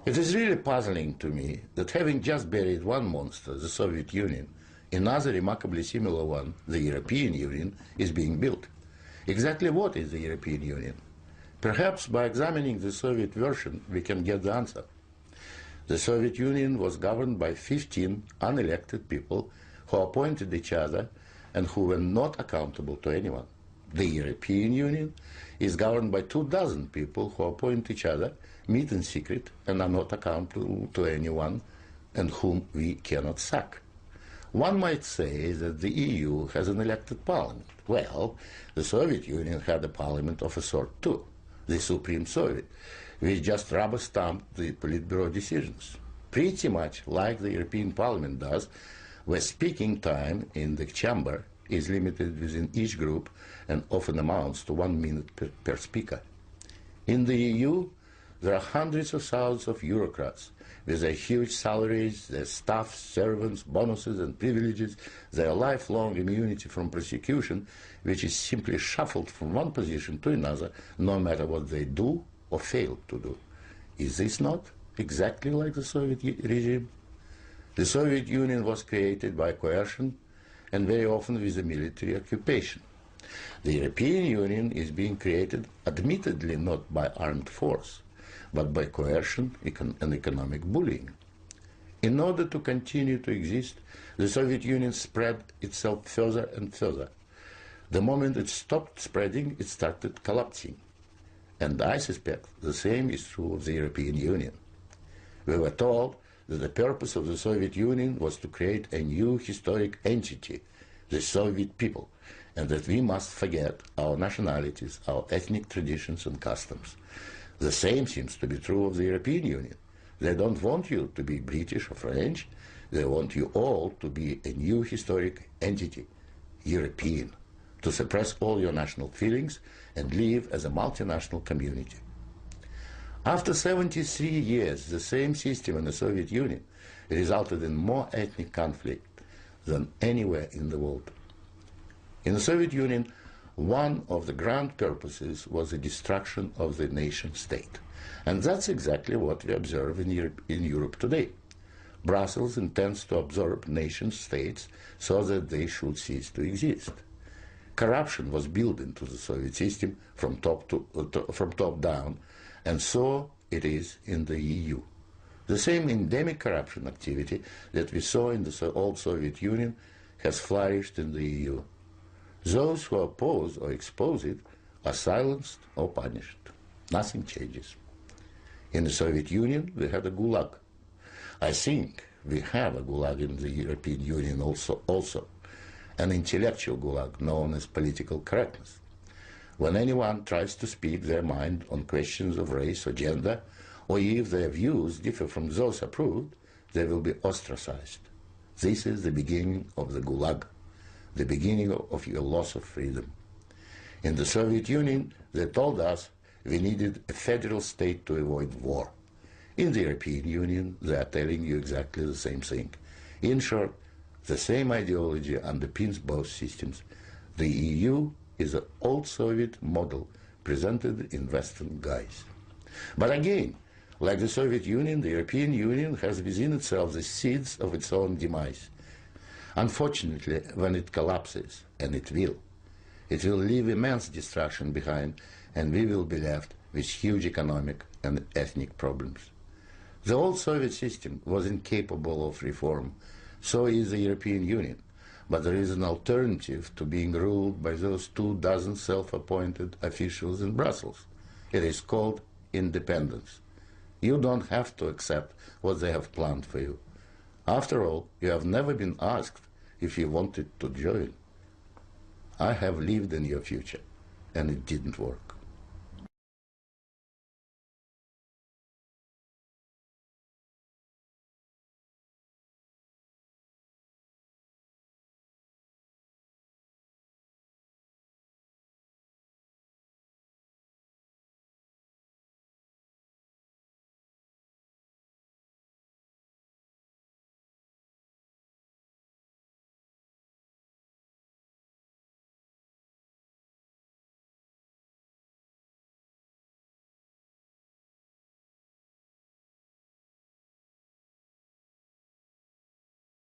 It is really puzzling to me that having just buried one monster, the Soviet Union, another remarkably similar one, the European Union, is being built. Exactly what is the European Union? Perhaps by examining the Soviet version we can get the answer. The Soviet Union was governed by 15 unelected people who appointed each other and who were not accountable to anyone. The European Union is governed by 24 people who appoint each other, meet in secret, and are not accountable to anyone, and whom we cannot sack. One might say that the EU has an elected parliament. Well, the Soviet Union had a parliament of a sort too, the Supreme Soviet, which just rubber-stamped the Politburo decisions, pretty much like the European Parliament does, where speaking time in the chamber is limited within each group and often amounts to 1 minute per speaker. In the EU, there are hundreds of thousands of bureaucrats with their huge salaries, their staff, servants, bonuses and privileges, their lifelong immunity from prosecution, which is simply shuffled from one position to another, no matter what they do or fail to do. Is this not exactly like the Soviet regime? The Soviet Union was created by coercion and very often with a military occupation. The European Union is being created admittedly not by armed force, but by coercion and economic bullying. In order to continue to exist, the Soviet Union spread itself further and further. The moment it stopped spreading, it started collapsing. And I suspect the same is true of the European Union. We were told that the purpose of the Soviet Union was to create a new historic entity, the Soviet people, and that we must forget our nationalities, our ethnic traditions and customs. The same seems to be true of the European Union. They don't want you to be British or French. They want you all to be a new historic entity, European, to suppress all your national feelings and live as a multinational community. After 73 years, the same system in the Soviet Union resulted in more ethnic conflict than anywhere in the world. In the Soviet Union, one of the grand purposes was the destruction of the nation state. And that's exactly what we observe in Europe today. Brussels intends to absorb nation states so that they should cease to exist. Corruption was built into the Soviet system from top down, and so it is in the EU. The same endemic corruption activity that we saw in the old Soviet Union has flourished in the EU. Those who oppose or expose it are silenced or punished. Nothing changes. In the Soviet Union, we had a gulag. I think we have a gulag in the European Union also, an intellectual gulag known as political correctness. When anyone tries to speak their mind on questions of race or gender, or if their views differ from those approved, they will be ostracized. This is the beginning of the gulag, the beginning of your loss of freedom. In the Soviet Union, they told us we needed a federal state to avoid war. In the European Union, they are telling you exactly the same thing. In short, the same ideology underpins both systems. The EU is an old Soviet model presented in Western guise. But again, like the Soviet Union, the European Union has within itself the seeds of its own demise. Unfortunately, when it collapses, and it will leave immense destruction behind, and we will be left with huge economic and ethnic problems. The old Soviet system was incapable of reform, so is the European Union. But there is an alternative to being ruled by those 24 self-appointed officials in Brussels. It is called independence. You don't have to accept what they have planned for you. After all, you have never been asked if you wanted to join. I have lived in your future, and it didn't work.